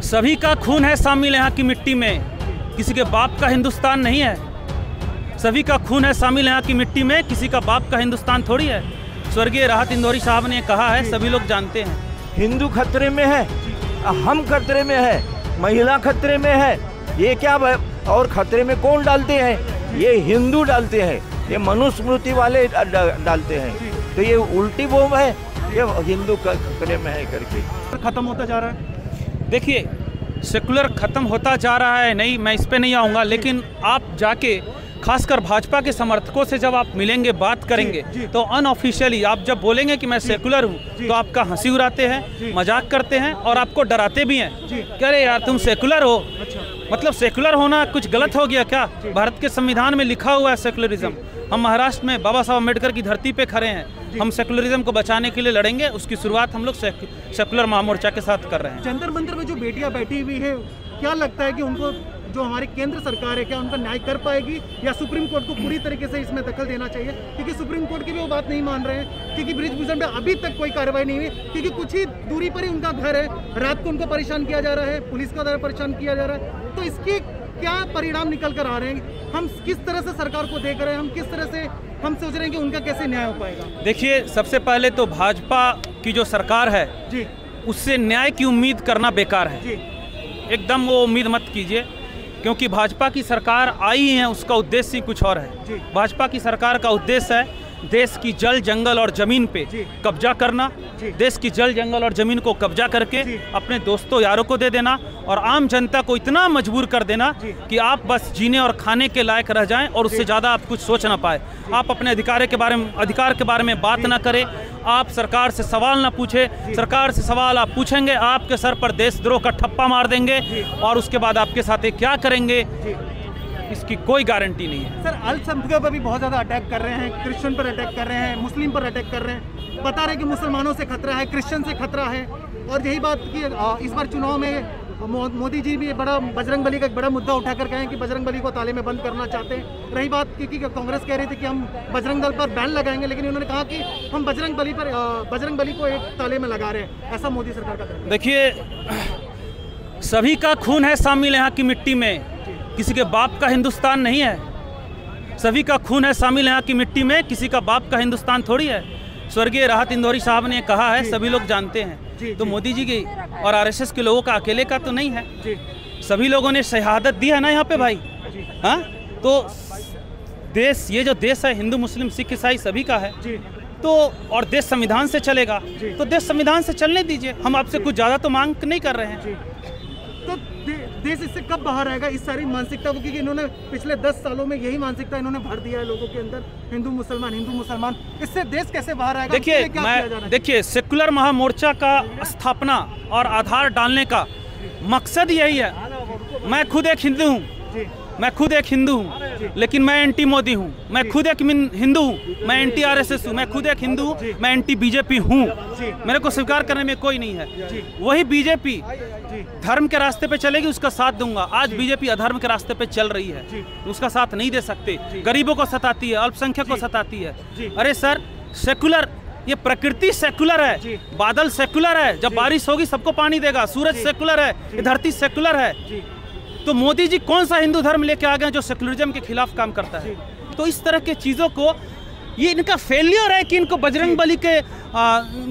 सभी का खून है शामिल यहाँ की मिट्टी में, किसी के बाप का हिंदुस्तान नहीं है। सभी का खून है शामिल यहाँ की मिट्टी में, किसी का बाप का हिंदुस्तान थोड़ी है। स्वर्गीय राहत इंदौरी साहब ने कहा है, सभी लोग जानते हैं। हिंदू खतरे में है, हम खतरे में है, महिला खतरे में है, ये क्या और खतरे में कौन डालते हैं? ये हिंदू डालते हैं, ये मनुस्मृति वाले डालते हैं। तो ये उल्टी बोम है, ये हिंदू खतरे में है करके खत्म होता जा रहा है। देखिए, सेकुलर खत्म होता जा रहा है, नहीं मैं इस पे नहीं आऊँगा, लेकिन आप जाके खासकर भाजपा के समर्थकों से जब आप मिलेंगे, बात करेंगे, तो अनऑफिशियली आप जब बोलेंगे कि मैं सेकुलर हूँ, तो आपका हंसी उड़ाते हैं, मजाक करते हैं और आपको डराते भी हैं कि अरे यार तुम सेकुलर हो। मतलब सेकुलर होना कुछ गलत हो गया क्या? भारत के संविधान में लिखा हुआ है सेकुलरिज्म। हम महाराष्ट्र में बाबा साहब अम्बेडकर की धरती पे खड़े हैं, हम सेकुलरिज्म को बचाने के लिए लड़ेंगे। उसकी शुरुआत हम लोग सेकुलर महामोर्चा के साथ कर रहे हैं। जंतर मंतर में जो बेटियां बैठी हुई है, क्या लगता है कि उनको जो हमारी केंद्र सरकार है, क्या उनका न्याय कर पाएगी या सुप्रीम कोर्ट को पूरी तरीके से इसमें दखल देना चाहिए? क्योंकि सुप्रीम कोर्ट की भी वो बात नहीं मान रहे हैं, क्योंकि ब्रिजभूषण में अभी तक कोई कार्रवाई नहीं हुई, क्योंकि कुछ ही दूरी पर ही उनका घर है। रात को उनको परेशान किया जा रहा है, पुलिस का द्वारा परेशान किया जा रहा है। तो इसकी क्या परिणाम निकल कर आ रहे हैं? हम किस तरह से सरकार को देख रहे हैं, हम किस तरह से हम सोच रहे हैं कि उनका कैसे न्याय हो पाएगा? देखिए, सबसे पहले तो भाजपा की जो सरकार है जी, उससे न्याय की उम्मीद करना बेकार है। जी, एकदम वो उम्मीद मत कीजिए, क्योंकि भाजपा की सरकार आई है, उसका उद्देश्य ही कुछ और है। भाजपा की सरकार का उद्देश्य है देश की जल, जंगल और जमीन पे कब्जा करना, देश की जल, जंगल और जमीन को कब्जा करके अपने दोस्तों यारों को दे देना और आम जनता को इतना मजबूर कर देना कि आप बस जीने और खाने के लायक रह जाएं और उससे ज़्यादा आप कुछ सोच ना पाए। आप अपने अधिकार के बारे में बात ना करें, आप सरकार से सवाल ना पूछे। सरकार से सवाल आप पूछेंगे, आपके सर पर देशद्रोह का ठप्पा मार देंगे और उसके बाद आपके साथ क्या करेंगे इसकी कोई गारंटी नहीं है। सर, अल्पसंख्यकों पर भी बहुत ज़्यादा अटैक कर रहे हैं, क्रिश्चियन पर अटैक कर रहे हैं, मुस्लिम पर अटैक कर रहे हैं, बता रहे हैं कि मुसलमानों से खतरा है, क्रिश्चियन से खतरा है। और यही बात कि इस बार चुनाव में मोदी जी भी बड़ा बजरंगबली का एक बड़ा मुद्दा उठाकर कहे कि बजरंगबली को ताले में बंद करना चाहते हैं। रही बात क्योंकि कांग्रेस कह रही थी कि हम बजरंग दल पर बैन लगाएंगे, लेकिन उन्होंने कहा कि हम बजरंगबली को एक ताले में लगा रहे हैं। ऐसा मोदी सरकार का कहना है। देखिए, सभी का खून है शामिल यहाँ की मिट्टी में, किसी के बाप का हिंदुस्तान नहीं है। सभी का खून है शामिल यहाँ की मिट्टी में, किसी का बाप का हिंदुस्तान थोड़ी है। स्वर्गीय राहत इंदौरी साहब ने कहा है, सभी लोग जानते हैं। तो मोदी जी की और आरएसएस के लोगों का अकेले का तो नहीं है, सभी लोगों ने शहादत दी है ना यहाँ पे भाई। हाँ, तो देश, ये जो देश है हिंदू, मुस्लिम, सिख, ईसाई सभी का है। तो और देश संविधान से चलेगा, तो देश संविधान से चलने दीजिए। हम आपसे कुछ ज़्यादा तो मांग नहीं कर रहे हैं। तो देश इससे कब बाहर आएगा, इस सारी मानसिकता को? क्योंकि इन्होंने पिछले 10 सालों में यही मानसिकता इन्होंने भर दिया है लोगों के अंदर, हिंदू मुसलमान। इससे देश कैसे बाहर आएगा? देखिए, सेकुलर महामोर्चा का स्थापना और आधार डालने का मकसद यही है। मैं खुद एक हिंदू हूँ, लेकिन मैं एंटी मोदी हूँ। मैं खुद एक हिंदू हूँ, मैं एंटी आरएसएस हूँ। मैं खुद एक हिंदू हूँ, मैं एंटी बीजेपी हूँ। मेरे को स्वीकार करने में कोई नहीं है। वही बीजेपी धर्म के रास्ते पे चलेगी, उसका साथ दूंगा। आज बीजेपी अधर्म के रास्ते पे चल रही है, उसका साथ नहीं दे सकते। गरीबों को सताती है, अल्पसंख्यक को सताती है। अरे सर, सेकुलर, ये प्रकृति सेकुलर है, बादल सेकुलर है, जब बारिश होगी सबको पानी देगा। सूरज सेकुलर है, ये धरती सेकुलर है। तो मोदी जी कौन सा हिंदू धर्म लेके आ गए जो सेकुलरिज्म के खिलाफ काम करता है? तो इस तरह के चीज़ों को, ये इनका फेलियर है कि इनको बजरंगबली के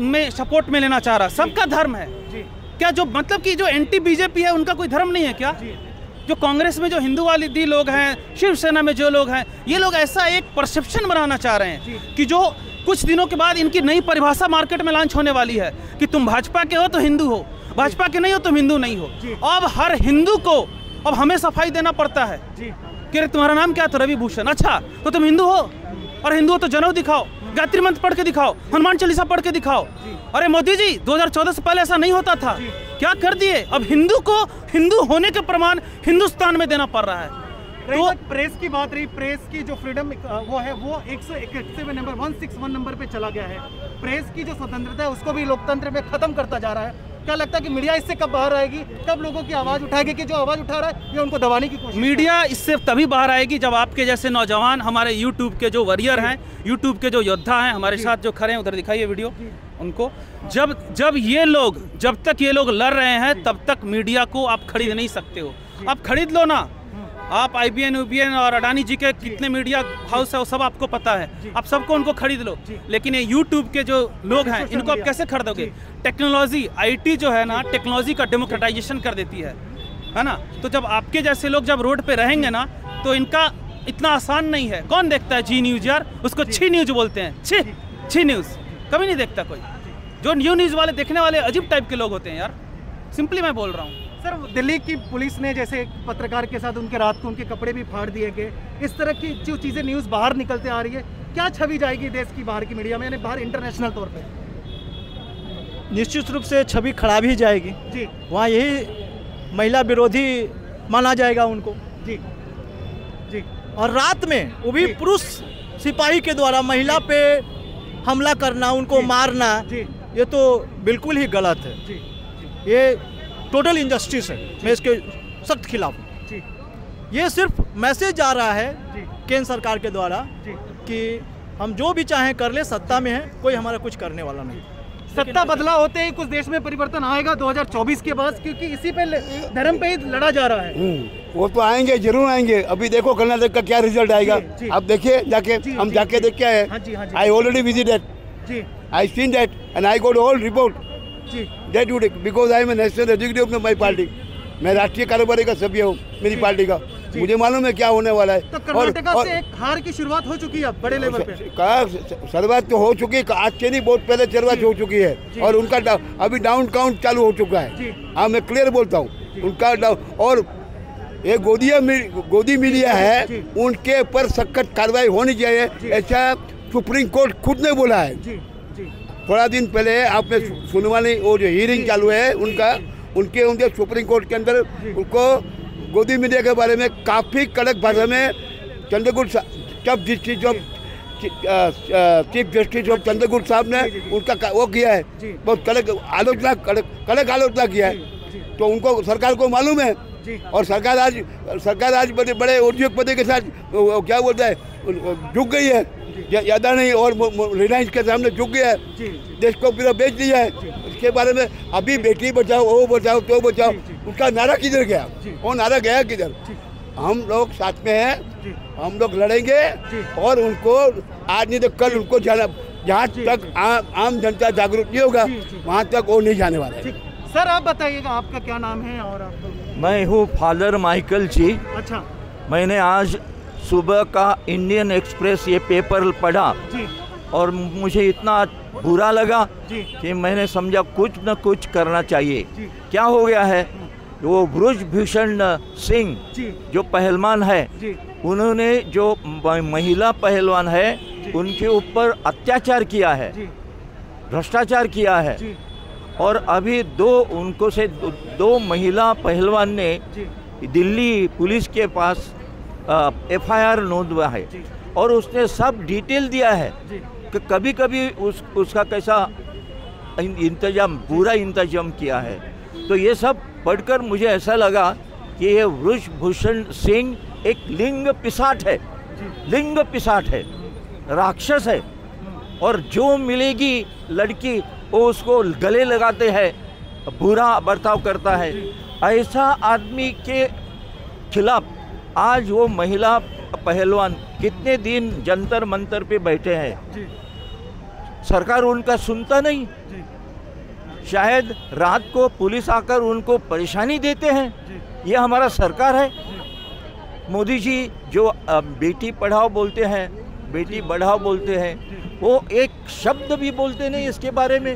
में सपोर्ट में लेना चाह रहा। सबका धर्म है क्या? जो मतलब कि जो एंटी बीजेपी है उनका कोई धर्म नहीं है क्या? जो कांग्रेस में जो हिंदूवादी लोग हैं, शिवसेना में जो लोग हैं, ये लोग ऐसा एक परसेप्शन बनाना चाह रहे हैं कि जो कुछ दिनों के बाद इनकी नई परिभाषा मार्केट में लॉन्च होने वाली है कि तुम भाजपा के हो तो हिंदू हो, भाजपा के नहीं हो तुम हिंदू नहीं हो। अब हर हिंदू को अब हमें सफाई देना पड़ता है कि तुम्हारा नाम क्या? तो रवि भूषण। अच्छा, तो तुम हिंदू हो, और हिंदू हो तो जनेऊ दिखाओ, गायत्री मंत्र पढ़ के दिखाओ, हनुमान चालीसा पढ़ के दिखाओ। अरे मोदी जी, 2014 से पहले ऐसा नहीं होता था, क्या कर दिए? अब हिंदू को हिंदू होने के प्रमाण हिंदुस्तान में देना पड़ रहा है। तो प्रेस की बात रही, प्रेस की जो फ्रीडम वो है वो 161 नंबर 161 नंबर पे चला गया है। प्रेस की जो स्वतंत्रता है उसको भी लोकतंत्र में खत्म करता जा रहा है। क्या लगता है कि मीडिया इससे कब बाहर आएगी, कब लोगों की आवाज़ उठाएगी कि जो आवाज़ उठा रहा है ये उनको दबाने की कोशिश? मीडिया इससे तभी बाहर आएगी जब आपके जैसे नौजवान, हमारे यूट्यूब के जो वॉरियर हैं, यूट्यूब के जो योद्धा हैं, हमारे साथ जो खड़े हैं, उधर दिखाइए वीडियो, उनको। जब तक ये लोग लड़ रहे हैं तब तक मीडिया को आप खरीद नहीं सकते हो। आप खरीद लो ना, आप IBN, UBN और अडानी जी के कितने मीडिया हाउस है वो सब आपको पता है, आप सबको उनको खरीद लो। लेकिन ये YouTube के जो लोग हैं इनको आप कैसे खरीदोगे? टेक्नोलॉजी, IT जो है ना, टेक्नोलॉजी का डेमोक्रेटाइजेशन कर देती है ना। तो जब आपके जैसे लोग जब रोड पे रहेंगे ना तो इनका इतना आसान नहीं है। कौन देखता है जी न्यूज़ यार? उसको छी न्यूज़ बोलते हैं, छी न्यूज़ कभी नहीं देखता कोई। जो न्यूज़ वाले देखने वाले अजीब टाइप के लोग होते हैं यार, सिंपली मैं बोल रहा हूँ। सर, दिल्ली की पुलिस ने जैसे एक पत्रकार के साथ उनके रात को उनके कपड़े भी फाड़ दिए गए, इस तरह की जो चीज़ें न्यूज़ बाहर निकलते आ रही है, क्या छवि जाएगी देश की बाहर की मीडिया में, यानी बाहर इंटरनेशनल तौर पे? निश्चित रूप से छवि खराब ही जाएगी जी। वहाँ यही महिला विरोधी माना जाएगा उनको जी जी। और रात में वो भी पुरुष सिपाही के द्वारा महिला पे हमला करना, उनको मारना, ये तो बिल्कुल ही गलत है। ये टोटल इनजस्टिस है, मैं इसके सख्त खिलाफ हूँ। ये सिर्फ मैसेज आ रहा है केंद्र सरकार के द्वारा कि हम जो भी चाहें कर ले, सत्ता में है, कोई हमारा कुछ करने वाला नहीं। सत्ता बदला होते ही कुछ देश में परिवर्तन आएगा 2024 के बाद, क्योंकि इसी पे धर्म पे ही लड़ा जा रहा है। वो तो आएंगे, जरूर आएंगे। अभी देखो कर्नाटक का क्या रिजल्ट आएगा, आप देखिए जाके, हम जाके देख के आए। I already visited, I seen that and I got all report that would, because I am a national executive of my party. मैं राष्ट्रीय कारोबारी का सभ्य हूँ मेरी पार्टी का, मुझे मालूम है क्या होने वाला है। तो कर्नाटक से एक हार की शुरुआत हो चुकी है अब बड़े लेवल पे। शुरुआत तो हो चुकी है, आज से नहीं, बहुत पहले शुरुआत हो चुकी है, और उनका अभी डाउन काउंट चालू हो चुका है। हाँ, मैं क्लियर बोलता हूँ, उनका और ये गोदी मीडिया है, उनके ऊपर सख्त कार्रवाई होनी चाहिए, ऐसा सुप्रीम कोर्ट खुद ने बोला है। थोड़ा दिन पहले आपने सुनवाई, वो जो हियरिंग चालू है उनके सुप्रीम कोर्ट के अंदर उनको गोदी मीडिया के बारे में काफ़ी कड़क भाषा में Chandrachud chief justice of Chandrachud साहब ने उनका वो किया है, बहुत कड़क आलोचना किया है। तो उनको, सरकार को मालूम है, और सरकार आज बड़े उद्योगपति के साथ क्या बोलता है, झुक गई है, ज़्यादा नहीं, और रिलायंस के सामने झुक गया है, देश को पूरा बेच दिया है। उसके बारे में अभी बेटी बचाओ, वो बचाओ, तो बचाओ, उसका नारा किधर गया? वो नारा गया किधर? हम लोग साथ में हैं, हम लोग लड़ेंगे, और उनको आज नहीं तो कल उनको जाना, जहाँ तक आम जनता जागरूक नहीं होगा वहाँ तक वो नहीं जाने वाला है। सर, आप बताइएगा, आपका क्या नाम है? और आप? मैं हूँ फादर माइकल जी। अच्छा। मैंने आज सुबह का इंडियन एक्सप्रेस ये पेपर पढ़ा और मुझे इतना बुरा लगा कि मैंने समझा कुछ न कुछ करना चाहिए। क्या हो गया है, वो बृजभूषण सिंह जो पहलवान है, उन्होंने जो महिला पहलवान है उनके ऊपर अत्याचार किया है, भ्रष्टाचार किया है, और अभी दो महिला पहलवान ने दिल्ली पुलिस के पास FIR नोंदवा है, और उसने सब डिटेल दिया है कि कभी कभी उसका कैसा इंतजाम, पूरा इंतजाम किया है। तो ये सब पढ़कर मुझे ऐसा लगा कि ये बृजभूषण सिंह एक लिंग पिशाच है, राक्षस है, और जो मिलेगी लड़की वो उसको गले लगाते हैं, बुरा बर्ताव करता है। ऐसा आदमी के खिलाफ आज वो महिला पहलवान कितने दिन जंतर मंतर पे बैठे हैं, सरकार उनका सुनता नहीं। शायद रात को पुलिस आकर उनको परेशानी देते हैं, ये हमारा सरकार है। मोदी जी जो बेटी पढ़ाओ बोलते हैं, बेटी बढ़ाओ बोलते हैं, वो एक शब्द भी बोलते नहीं इसके बारे में।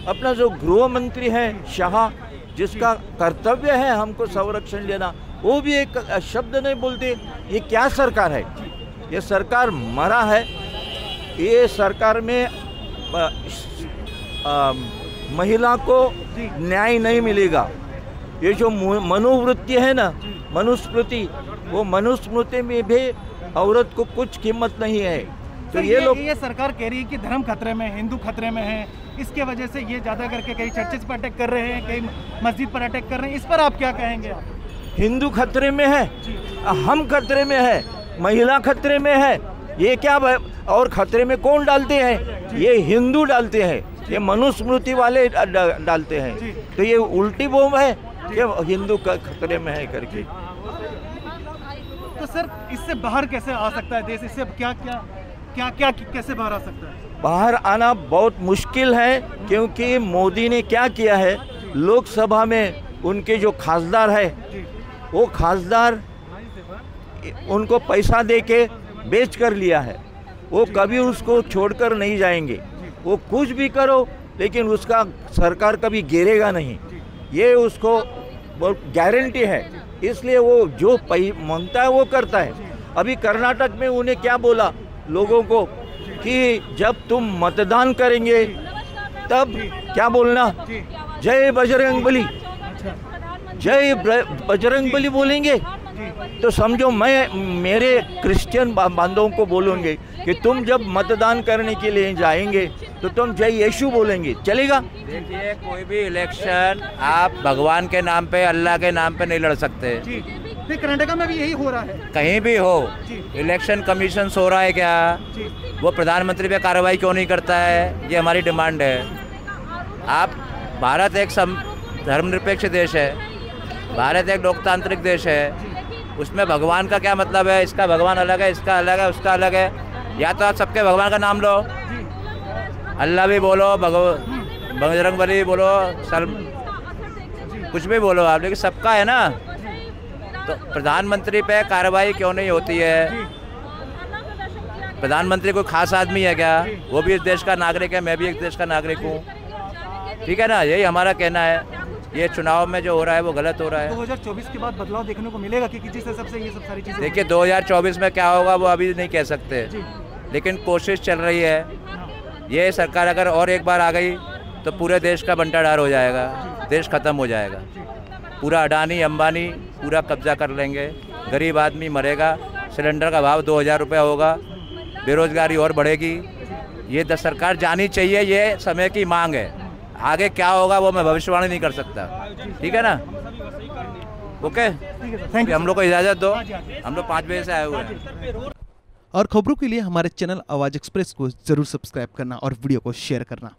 अपना जो गृह मंत्री है शाह, जिसका कर्तव्य है हमको संरक्षण देना, वो भी एक शब्द नहीं बोलते। ये क्या सरकार है? ये सरकार मरा है। ये सरकार में महिला को न्याय नहीं मिलेगा। ये जो मनोवृत्ति है ना, मनुस्मृति, वो मनुस्मृति में भी औरत को कुछ कीमत नहीं है। तो ये सरकार कह रही है कि धर्म खतरे में, हिंदू खतरे में है, इसके वजह से ये ज़्यादा करके कई चर्चेस पर अटैक कर रहे हैं, कई मस्जिद पर अटैक कर रहे हैं। इस पर आप क्या कहेंगे? आप? हिंदू खतरे में है, हम खतरे में है, महिला खतरे में है, ये क्या? और खतरे में कौन डालते हैं? ये हिंदू डालते हैं। ये मनुस्मृति वाले डालते हैं। तो ये उल्टी बम है कि हिंदू खतरे में है करके। तो सर इससे बाहर कैसे आ सकता है देश? इससे क्या कैसे बाहर आ सकता है? बाहर आना बहुत मुश्किल है, क्योंकि मोदी ने क्या किया है, लोकसभा में उनके जो खासदार है वो खासदार उनको पैसा देके बेच कर लिया है। वो कभी उसको छोड़कर नहीं जाएंगे। वो कुछ भी करो लेकिन उसका सरकार कभी गिरेगा नहीं, ये उसको गारंटी है। इसलिए वो जो मांगता है वो करता है। अभी कर्नाटक में उन्हें क्या बोला लोगों को कि जब तुम मतदान करेंगे तब क्या बोलना, जय बजरंग बली, जय बजरंग बली बोलेंगे तो समझो मैं मेरे क्रिश्चियन बांधवों को बोलूँगे कि तुम जब मतदान करने के लिए जाएंगे तो तुम जय यीशु बोलेंगे, चलेगा? देखिए, कोई भी इलेक्शन आप भगवान के नाम पे, अल्लाह के नाम पे नहीं लड़ सकते। कर्नाटका में भी यही हो रहा है। कहीं भी हो, इलेक्शन कमीशन सो रहा है क्या? वो प्रधानमंत्री पे कार्रवाई क्यों नहीं करता है? ये हमारी डिमांड है। आप, भारत एक धर्मनिरपेक्ष देश है, भारत एक लोकतांत्रिक देश है। उसमें भगवान का क्या मतलब है? इसका भगवान अलग है, इसका अलग है, उसका अलग है। या तो आप सबके भगवान का नाम लो, अल्लाह भी बोलो, बजरंग बली बोलो, कुछ भी बोलो आप, लेकिन सबका है ना। तो प्रधानमंत्री पे कार्रवाई क्यों नहीं होती है? प्रधानमंत्री कोई खास आदमी है क्या? वो भी इस देश का नागरिक है, मैं भी एक देश का नागरिक हूँ, ठीक है ना? यही हमारा कहना है। ये चुनाव में जो हो रहा है वो गलत हो रहा है। 2024 के बाद बदलाव देखने को मिलेगा कि जिस हिसाब से ये सब सारी चीजें। देखिए 2024 में क्या होगा वो अभी नहीं कह सकते, लेकिन कोशिश चल रही है। ये सरकार अगर और एक बार आ गई तो पूरे देश का बंटाढार हो जाएगा, देश खत्म हो जाएगा। पूरा अडानी अंबानी पूरा कब्जा कर लेंगे, गरीब आदमी मरेगा, सिलेंडर का भाव 2000 रुपये होगा, बेरोजगारी और बढ़ेगी। ये सरकार जानी चाहिए, ये समय की मांग है। आगे क्या होगा वो मैं भविष्यवाणी नहीं कर सकता, ठीक है ना? ओके, हम लोग को इजाज़त दो, हम लोग 5 बजे से आए हुए हैं। और खबरों के लिए हमारे चैनल आवाज़ एक्सप्रेस को जरूर सब्सक्राइब करना और वीडियो को शेयर करना।